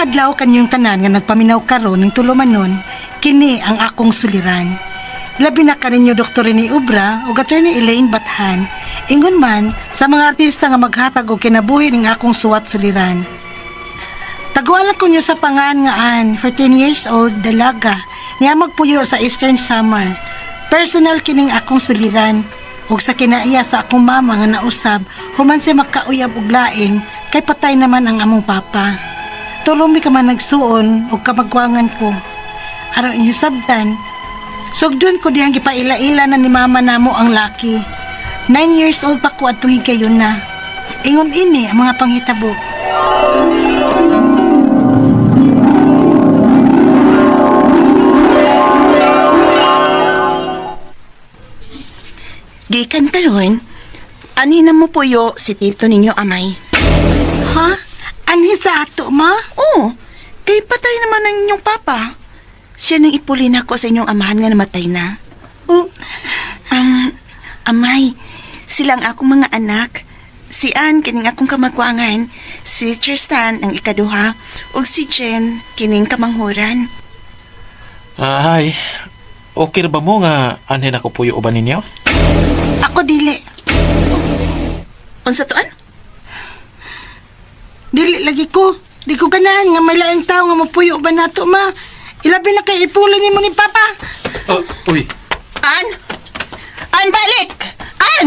adlaw kanyong tanan nga nagpaminaw karon ng tulumanon, kini ang akong suliran. Labi na kaninyo Dr. Rene Ubra o Attorney Elaine Bathan, ingon man sa mga artista nga maghatag og kinabuhi ning akong suwat suliran. Tagualan ko nyo sa pangan nga an, 14 years old, dalaga, niya magpuyo sa Eastern Summer. Personal kining akong suliran, ug sa kinaiya sa akong mama nga nausab, human siya magkauyab og lain, kay patay naman ang among papa. Tulong mi ka man nagsuon ug kamagwangan ko. Aron inyo sabtan, sugdon ko dihang gipaila-ila na ni mama namo ang laki. 9 years old pa ko at tuhig kayo na. Ingon ini ang mga panghitabo. Gikan karon, ani na mo puyo si tito ninyo amay. Ha? Anhi sa ato, ma? Oo, kay patay naman ang inyong papa. Siya nang ipulin ako sa inyong amahan nga namatay na. Oh, Amay, silang akong mga anak. Si Ann, kining akong kamagwangan. Si Tristan, ang ikaduha. Ug si Jen, kining kamanghuran. Ay, okay ra ba mo nga anhin ako puyo uban ninyo? ako dili. Unsa tuan? Dili lagi ko. Di ko ganahan nga may laing tao nga mapuyo ba nato, ma. Ilabi na kay ipulan ni mo ni Papa. Uy. Ann! Ann, balik! Ann!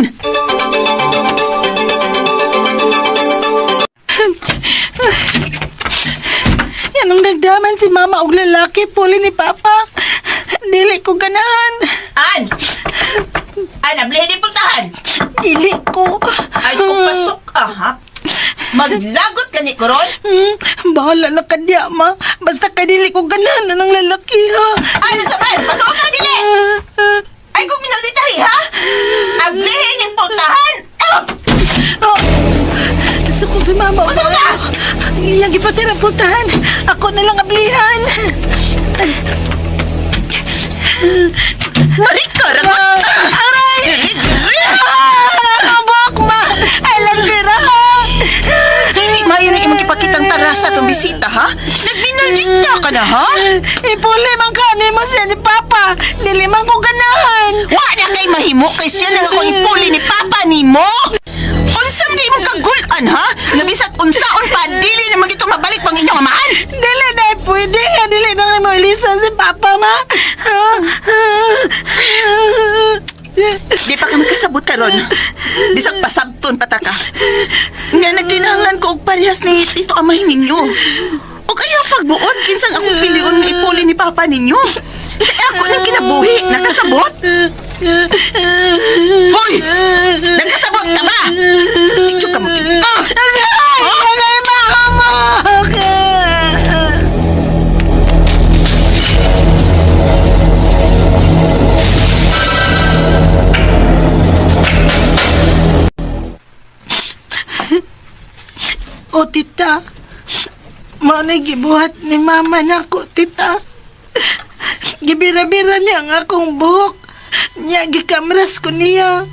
Yan ang nagdaman si Mama og lalaki, puli ni Papa. Dili ko ganahan. Ann! Ann, abli di puntahan! Dili ko. Ay, kung pasok ka, ha? Maglagot ka ni Koron? Bahala na ka diya, ma. Basta kay dili ko ganahan na ng lalaki, ha. Ay, nasaman! Patuwa ka, dili! Ay, kung minalditahi, ha? Ablihin yung puntahan! Gusto ko si Mama. Gusto ka? Iyang ipatid ang pultahan. Ako na lang ablihan. Marika, ragot! Aray! Abok, ma! Ay, lagbira, ha! Mayo na imong ipakitang taras sa itong bisita, ha? Nagminaldita ka na, ha? Ipuli man ka ni mo siya ni Papa. Dili man ko ganahan. Wala kay mahimo kay siya nang ako ipuli ni Papa ni mo! Unsam di imong kagulan, ha? Nga bisag unsaon pa, dili naman ito mabalik pang inyong amahan! Dili na pwede nga. Dili na mo ilisa si Papa, ma. Di pa ka magkasabot karon. Bisag pasabton pataka. Nga nagkinahanglan ko og parehas ni Tito Amay ninyo. O kaya pagbuot, kinsang akong pilion nga ipuli ni Papa ninyo. Kaya ako nang kinabuhi, nakasabot. Hoy! Nagkasabot ka ba? Tikyo ka mo. Agay, Mama. O, tita. Maunay gibuhat ni Mama na ako, tita. Gibira-bira niya ang akong buhok. Niya, gikamras ko niya.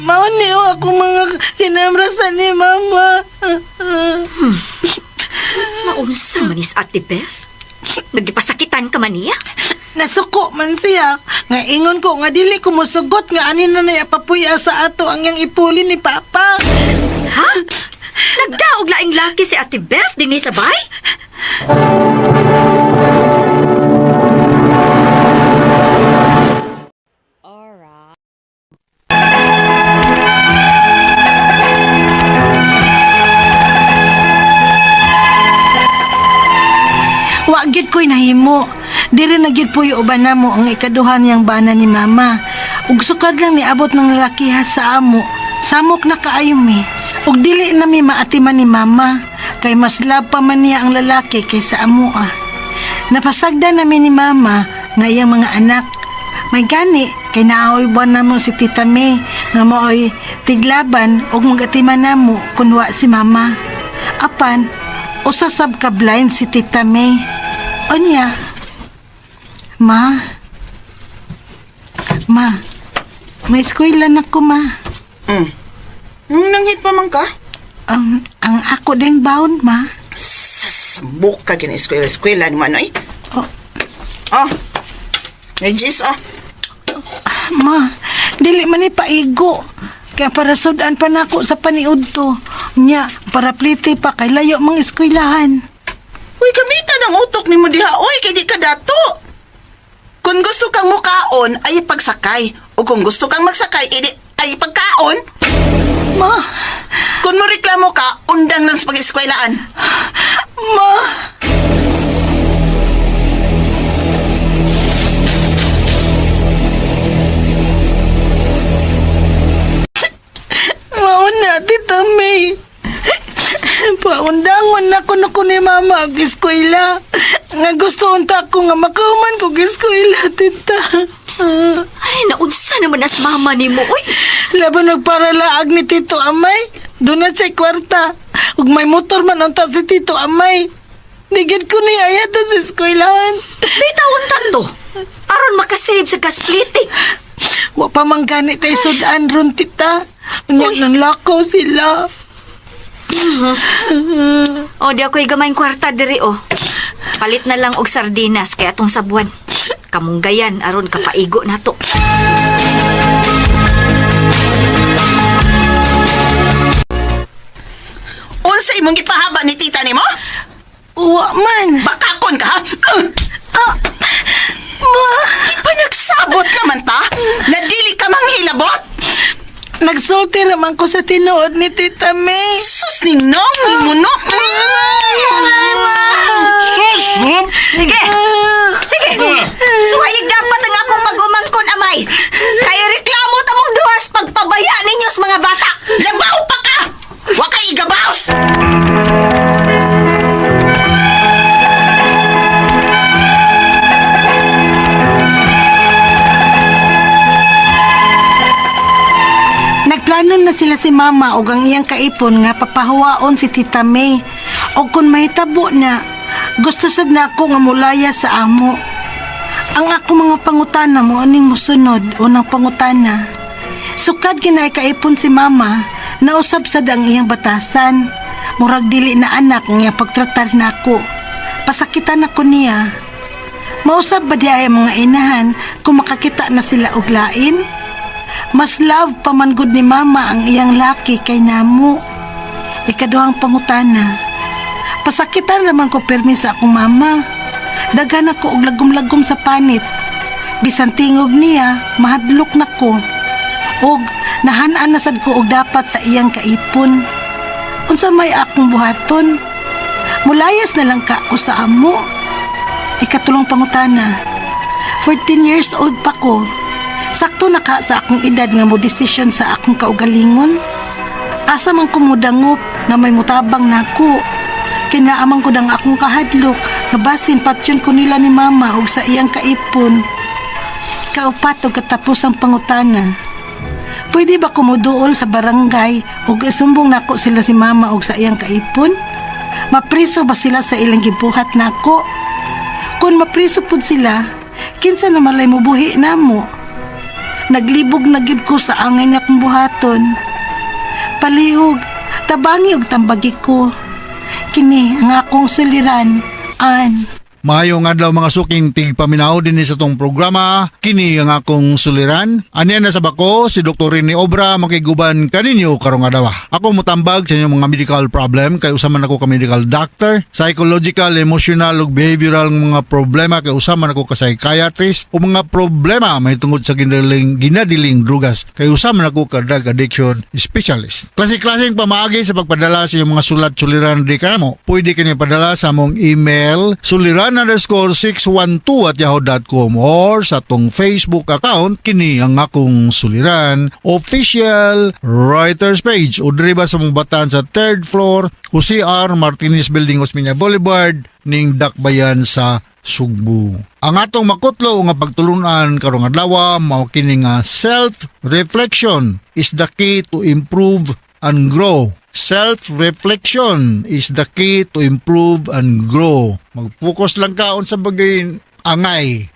Mauni o akong mga kinamrasan ni Mama. Maunsa manis Ate Beth? Nagipasakitan ka man niya? Nasuko man siya. Nga ingon ko nga dili ko musugot nga anin na nayapapuya sa ato ang yang ipuli ni Papa. Ha? Nagdaog laing laki si Ate Beth din sa bay? Wa gyud ko'y nahimo. Diri na gyud puyo uban namo ang ikaduhan niyang bana ni Mama. Ug sukad lang niabot ng lalakiha sa amo. Samok na kaayo mi. Ug dili na mi maatiman ni Mama. Kay mas love pa man niya ang lalaki kaysa amo ah. Napasagda namin ni Mama nga iyang mga anak. May gani kay naaoy buwan namo si Tita May nga maoy tiglaban ug magatiman namo kunwa si Mama. Apan usasab ka blind si Tita May. Onya. Ma, may eskwela na ko, ma. Nanghit pa man ka? Ang ako ding baon, ma. Sus, Sambok ka eskwela ni Manoy. Oh. Oh. Najis, oh. Ma, dili man ni paigo. Kaya para sudan pa nako sa paniud to. Nya, para pliti pa kay layo mang eskwelahan. Uy, gamitan ang utok ni mo diha. Uy, kay di ka dato. Kung gusto kang mukaon, ay pagsakay. O kung gusto kang magsakay, ay pagkaon. Ma, Kung mo reklamo ka, undang lang sa pag-eskwelahan. ma. Mauna, Tita May. Paundangon na ko ni Mama ag eskwela. Nga gusto unta ko nga makahuman ko eskwela, Tita. Ay, naunsa naman as mama ni mo, uy. Laban nagparalaag ni Tito Amay. Doon na siya kwarta. Ug may motor man unta si Tito Amay. Digid ko ni ayata sa eskwelahan. Bitawon tanto. Aron makasave sa kaspliti. Wa pa man ganit ay sudan ron, Tita. Unyag nang lakaw sila. O, di ako'y gamayng kwarta diri, o. Palit na lang og sardinas kay atong sabuan. Kamunggayan, aron kapaigo na to. Unsa imong gipahaba ni tita nimo? Wa man. Bakakon ka, ha? Ma, Di pa nagsabot naman ta? Na dili ka manghilabot? nagsulti naman ko sa tinuod ni Tita May. Sus ninong, nimuno. Sus! Sige! Sige! Suwayig dapat ang akong pag-umangkon, amay! Kaya reklamo tamong duwas pagpabaya ninyo sa mga bata! Labaw pa ka! Wa kay igabaos! Nagplano na sila si Mama ug ang iyang kaipon nga papahawaon si Tita May. O kung mahitabo na, gusto sad na ako nga mulaya sa amo. Ang ako mga pangutana mo aning musunod, unang pangutana. Sukad kinay kaipon si Mama, nausab sad ang iyang batasan. Murag dili na anak nga pagtratar nako. Pasakitan ako niya. Mausab ba di ay ang mga inahan kung makakita na sila og lain? Mas love pa man gud ni Mama ang iyang laki kay namo. Ikaduhang pangutana. Pasakitan naman ko permi sa akong mama. Daghan ako og lagom-lagom sa panit. Bisan tingog niya, mahadlok na ko. Og nahan-an na sad ko og dapat sa iyang kaipon. Unsa may akong buhaton? Mulayas na lang ka ako sa amo. Ikatulong pangutana. 14 years old pa ko. Sakto na ka sa akong edad nga mo decision sa akong kaugalingon. Asa man ko mudangop nga may mutabang nako. Kinaamang ko dang akong kahadlok nga basin patyon ko nila ni Mama og sa iyang kaipon. Kaupat og katapos ang pangutana. Pwede ba kumuduol sa barangay og isumbong nako sila si Mama og sa iyang kaipon? Mapriso ba sila sa ilang gibuhat nako? Kung mapriso pud sila, kinsa na malay mubuhi namo? Naglibog na gyud ko sa angay na kong buhaton. Palihog, tabangi og tambagi ko. Kini ang akong suliran, Ann. Maayong adlaw mga suking tigpaminaw din sa tong programa. Kini ang akong suliran. Aniya na sa bako si Dr. Rene Obra makiguban kaninyo karong adlaw. Ako mutambag sa inyong mga medical problem kay usaman ako ka medical doctor, psychological, emotional ug behavioral mga problema kay usaman ako ka psychiatrist o mga problema may tungod sa ginadiling drugas kay usaman ako ka drug addiction specialist. Klase-klaseng pamaagi sa pagpadala sa inyong mga sulat-suliran di kanamo. Pwede kanyo padala sa among email suliran_612@yahoo.com or sa tong Facebook account kini ang akong suliran official writers page o diri ba sa mong batan sa 3rd floor UCR Martinez Building Osmeña Boulevard ning Dakbayan sa Sugbo. Ang atong makutlo nga pagtulunan karong adlaw mao kini nga self-reflection is the key to improve and grow. Self-reflection is the key to improve and grow. Mag-focus lang ka sa bagay angay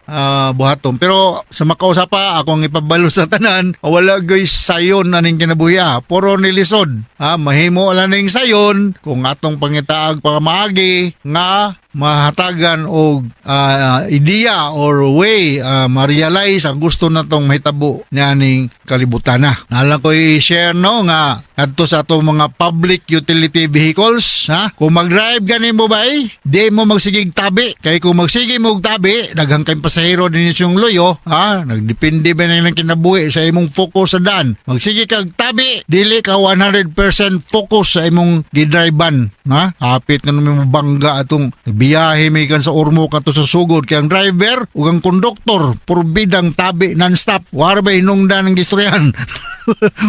buhaton. Pero sa makausap pa akong ipabalo sa tanan, wala guys sayon aning kinabuhi. Puro nilisod. Mahimo ala ning sayon kung atong pangitaag pangamaagi nga mahatagan og ideya or way ma-realize ang gusto natong mahitabo ning kalibutan na. Nalang ko i-share no nga adto sa atong mga public utility vehicles, kung mag-drive gani mo ba di mo magsigig tabi, kay kung magsige mo og tabi daghang kay pasahero din yung loyo, nagdepende ba na lang kinabuhi sa imong focus sa daan. Magsige kag tabi, dili ka 100% focus sa imong gidrivean, hapit nga mo bangga atong biyahe may kan sa Ormo kadto sa sugod, kay ang driver ug ang konduktor purbidang tabi non-stop, warba hinungdan ang gistoryan.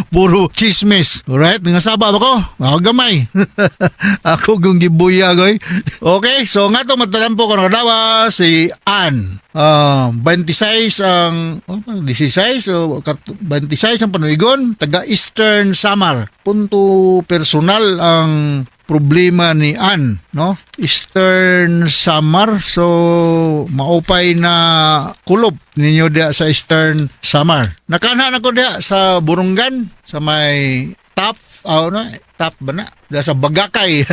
Puro chismis. Alright, nga saba ba ko? Ako gamay. Ako kung gibuya goy. Okay, so nga to matalampo ko na dawa si Ann. 26 ang 16 o 26 ang panuigon, taga Eastern Samar. Punto personal ang problema ni Ann, no? Eastern Samar, so maupay na kulop ninyo dia sa Eastern Samar. Nakana na ko dia sa Burungan, sa may top ba na? Da sa Bagakay.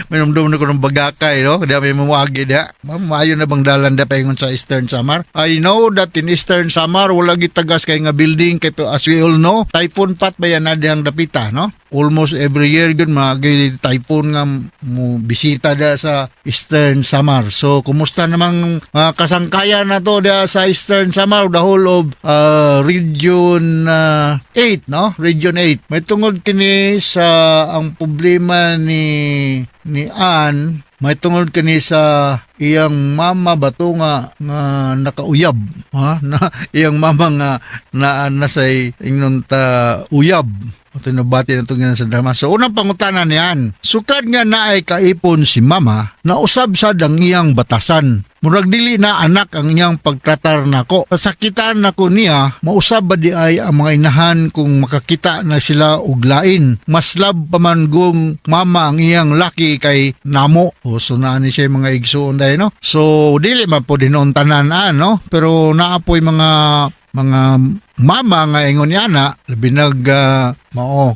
Minumdum na ko ng Bagakay, no? Di may mawagi dia. Maayo na bang dalan da paingon sa Eastern Samar? I know that in Eastern Samar wala gitagas kay nga building, kay as we all know, typhoon pat ba yan na dihang dapita, no? Almost every year yun mga typhoon nga mo bisita da sa Eastern Samar. So kumusta namang kasangkayan na to da sa Eastern Samar, the whole of Region 8, no? Region 8. May tungod kini sa ang problema ni Ann, may tungod kani sa iyang mama bato nga nakauyab, na iyang mama nga nasay ingnon ta uyab. Ito nabati na ito sa drama. So, unang pangutanan niyan, sukad nga na ay kaipon si mama, nausab sad ang iyang batasan. Murag dili na anak ang iyang pagtratar nako. Pasakitan nako niya, mausab ba di ay ang mga inahan kung makakita na sila og lain. Mas love pa man gong mama ang iyang laki kay namo. O, so naani siya mga igsuon dahil, no? So, dili man po din tanan, no? Pero naapoy mga mama nga ingon yana labi nag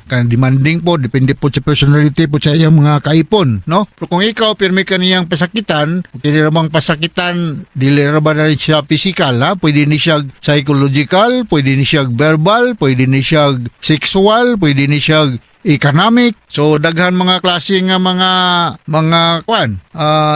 kan demanding po, depende po sa personality po sa iyang mga kaipon, no? Pero kung ikaw pirmi ka niyang pasakitan, kini ramang pasakitan dili ra ba na siya physical, pwede ni siya psychological, pwede ni siya verbal, pwede ni siya sexual, pwede ni siya economic. So daghan mga klase nga mga kwan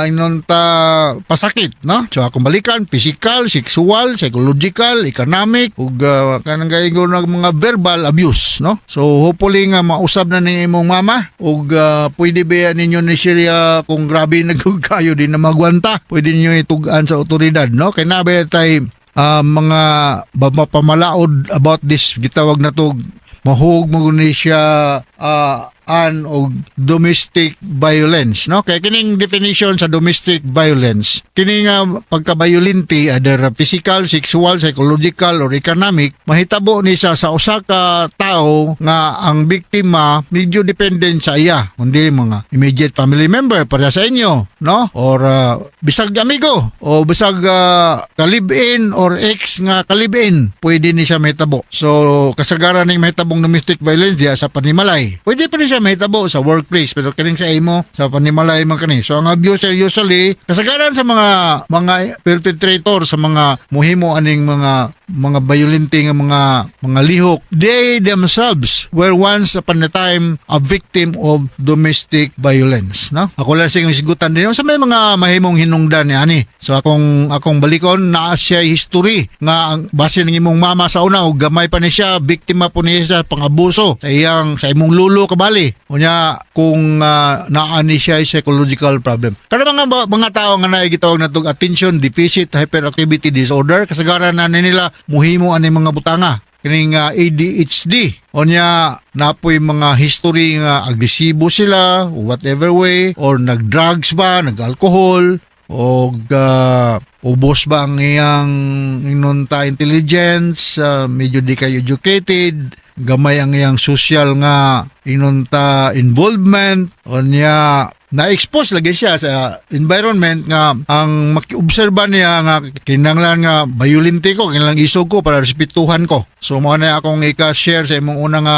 inon ta pasakit, no? So akong balikan physical, sexual, psychological, economic ug kanang gaingon ng mga verbal abuse, no? So hopefully nga mausab na ning imong mama ug pwede ba ninyo ni siya kung grabe nagkayo din na magwanta, pwede niyo itugan sa otoridad, no? Kay nabe tay mga mapamalaod about this gitawag na to mahug mo ni siya og domestic violence, no? Kaya kining definition sa domestic violence, kini nga pagka-violente either physical, sexual, psychological or economic, mahitabo ni siya sa usa ka tao nga ang biktima medyo dependent sa iya, kundi mga immediate family member para sa inyo, no? Or bisag amigo o bisag ka-live-in or ex nga ka-live-in, pwede ni siya mahitabo. So kasagaran ning mahitabong domestic violence diya sa panimalay, pwede pa rin siya mahitabo sa workplace, pero kaning sa imo sa panimalay man kani. So ang abuser usually kasagaran sa mga perpetrator sa mga muhimo aning mga violente nga mga lihok, they themselves were once upon a time a victim of domestic violence, no? Ako lang sing isgutan din sa may mga mahimong hinungdan ni ani. So akong balikon na siya history nga base ng imong mama sa una ug gamay pa ni siya, biktima po niya sa pangabuso sa imong lulo kabali. Unya kung naani siya ay psychological problem. Kada mga tao nga naay gitawag natong attention deficit hyperactivity disorder, kasagaran na nila muhimo ani mga butanga kining ADHD. Unya napoy mga history nga agresibo sila whatever way, or nag-drugs ba, nag-alcohol, o ubos ba ang iyang inunta intelligence, medyo di kayo educated, gamay ang iyang social nga inunta involvement o niya na-expose lagi siya sa environment nga ang makiobserba niya nga kinanglan nga violente ko, kinanglan isog ko para respetuhan ko. So mo na akong ika-share sa imong una nga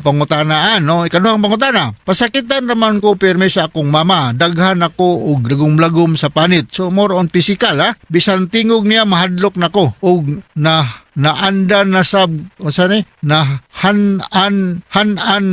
pangutanaan, no? Ikaduhang pangutana, pasakitan naman ko pirmi sa akong mama, daghan ako og lagom-lagom sa panit. So more on physical, ha? Bisan tingog niya mahadlok nako og naandan na sab unsa ni na hanan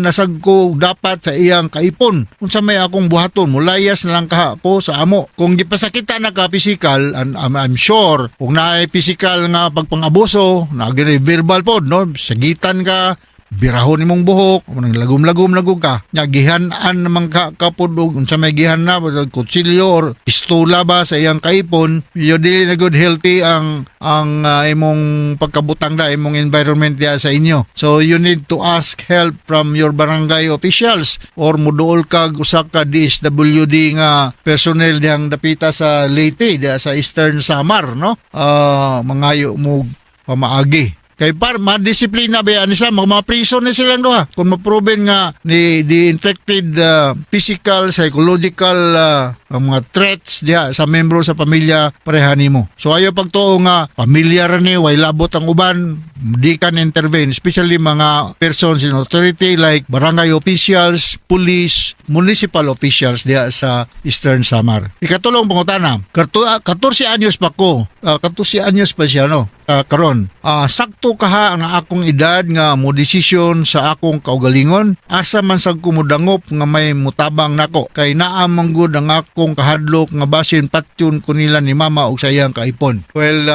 nasag ko dapat sa iyang kaipon unsa may akong buhaton mulayas na lang kaha ko sa amo kung gipasakita na ka physical and I'm sure kung naay physical nga pagpangabuso na gani verbal pod no sagitan ka birahon imong buhok, lagom-lagom ka. Nya gihan-an naman ka kapod unsa may gihan na kutsilyo or pistola ba sa iyang kaipon, yo dili na good healthy ang imong pagkabutang da imong environment dia sa inyo. So you need to ask help from your barangay officials or muduol kag usa ka DSWD nga personnel diyang dapita sa Leyte dia sa Eastern Samar, no? Mangayo mo pamaagi. Kay par madisiplina ba yan sila, mga prison na silang doha. Kung ma-proven nga the inflicted physical, psychological ang mga threats diha sa membro sa pamilya pareha nimo. So ayo pagtuo nga pamilya ra ni way labot ang uban, di kan intervene, especially mga persons in authority like barangay officials, police, municipal officials diha sa Eastern Samar. Ikatulong pangutana, 14 anyos pa ko, 14 anyos pa siya no. Karon, sakto kaha ang akong edad nga mo desisyon sa akong kaugalingon, asa man sad ko mudangop nga may mutabang nako kay naa man gud ang akong kahadlok nga basin patyon ko nila ni mama og sayang kaipon. Well,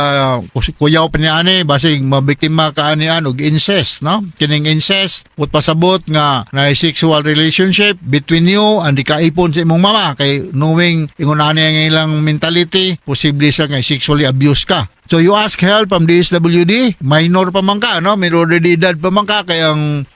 kuyaw pa niya ani basig mabiktima ka anian og incest, no? Kining incest put pasabot nga na sexual relationship between you and di kaipon sa imong mama kay knowing ingon ani ang ilang mentality, posible sa nga sexually abuse ka. So you ask help from DSWD, minor pa man ka, no? May already edad pa man ka kay ang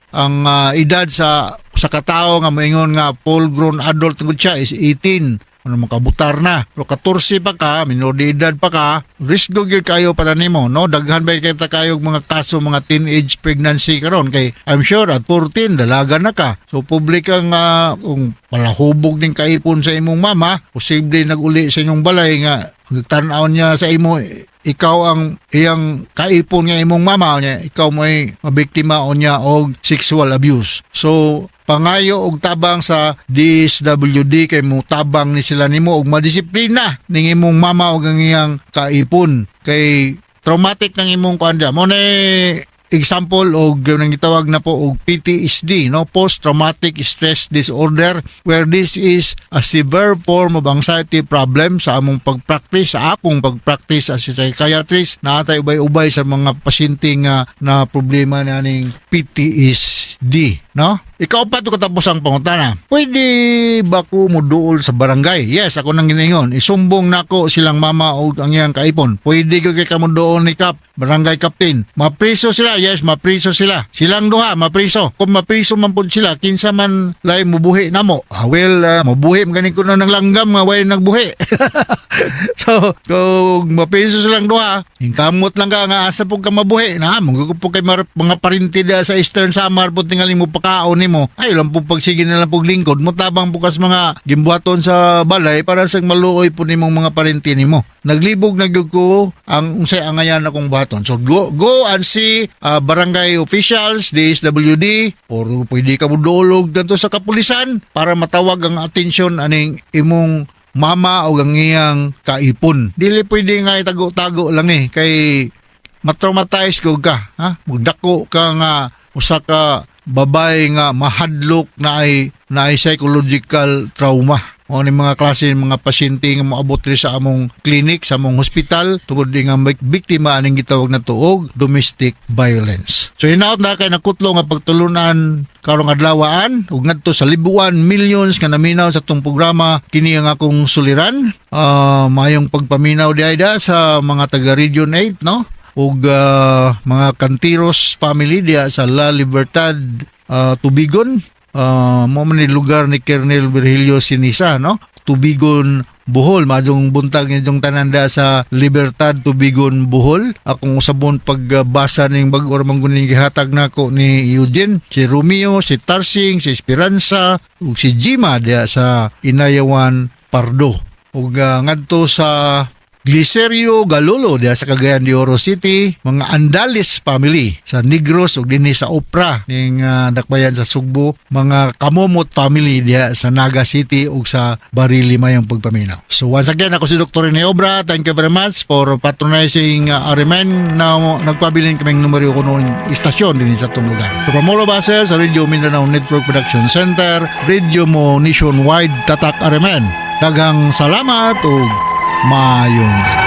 edad sa katao nga moingon nga full grown adult ngud siya is 18. Ano makabutar na. Pero 14 pa ka, minor de edad pa ka, risk do gyud kayo para nimo, no? Daghan ba kita kayo mga kaso mga teenage pregnancy karon kay I'm sure at 14 dalaga na ka. So public ang kung palahubog ning kaipon sa imong mama, posible naguli sa inyong balay nga tan-aw niya sa imo ikaw ang iyang kaipon nga imong mama niya, ikaw mo'y mabiktima o niya og sexual abuse. So pangayo og tabang sa DSWD kay mo tabang ni sila nimo og madisiplina ning imong mama og ang iyang kaipon kay traumatic ng imong kuanda mo na example og nang gitawag na po og PTSD, no, post traumatic stress disorder, where this is a severe form of anxiety problem sa among pagpractice, sa akong pagpractice as a psychiatrist. Naatay ubay-ubay sa mga pasyente nga na problema naning PTSD, no? Ikaw pa ito katapos ang pangutana. Pwede ba ko muduol sa barangay? Yes, ako nang giningon. Isumbong nako silang mama o ang iyang kaipon. Pwede ko kay kamuduol ni Kap, barangay captain. Mapriso sila, yes, mapriso sila. Silang duha, mapriso. Kung mapriso man po sila, kinsa man lay mubuhi namo. Mabuhi, maganing ko na ng langgam nga way nagbuhi. So, kung mapriso silang duha, kamot lang ka nga asa po ka mabuhi. Munggo po kay mga parintida sa Eastern Samar po tingali mo pakaon mo, ay lang po pagsige na lang po lingkod mo tabang bukas mga gimbuhaton sa balay para sa maluoy po nimong mga parente nimo. Naglibog na gyud ko ang unsay angayan akong buhaton. So go and see barangay officials, DSWD, or pwede ka mudulog dito sa kapulisan para matawag ang atensyon aning imong mama o ang iyang kaipon. Dili pwede nga itago-tago lang kay matraumatize ko ka, ha? Mugdako ka nga usa ka babay nga mahadlok na ay psychological trauma. O ni mga klase mga pasyente nga moabot ri sa among clinic, sa among hospital tungod nga biktima aning gitawag na tuog domestic violence. So hinaot na kay nakutlo nga pagtulunan karong adlawaan ug ngadto sa libuan millions nga naminaw sa tong programa kini ang akong suliran. Mayong pagpaminaw diayda sa mga taga Region 8, no? Ug mga Cantiros family diya sa La Libertad, Tubigon, mo man ni lugar ni Colonel Virgilio Sinisa, no? Tubigon Bohol, madong buntag niyong tananda sa Libertad Tubigon, Bohol. Akong usabon pagbasa ning bag-o ramang guning gihatag nako ni Eugene, si Romeo, si Tarsing, si Esperanza, ug si Jima diya sa Inayawan, Pardo. Ug ngadto sa Glicerio Galolo diya sa Cagayan de Oro City, mga Andalis family sa Negros ug dinhi sa Opra ning dakbayan sa Sugbo, mga Kamomot family diya sa Naga City ug sa Barili mayang pagpaminaw. So once again, ako si Dr. Rene Obra. Thank you very much for patronizing RMN na nagpabilin kaming numero kuno istasyon dinhi sa tong lugar. So from all of us sa Radio Mindanao Network Production Center, radio mo nationwide tatak RMN. Daghang salamat ug maayong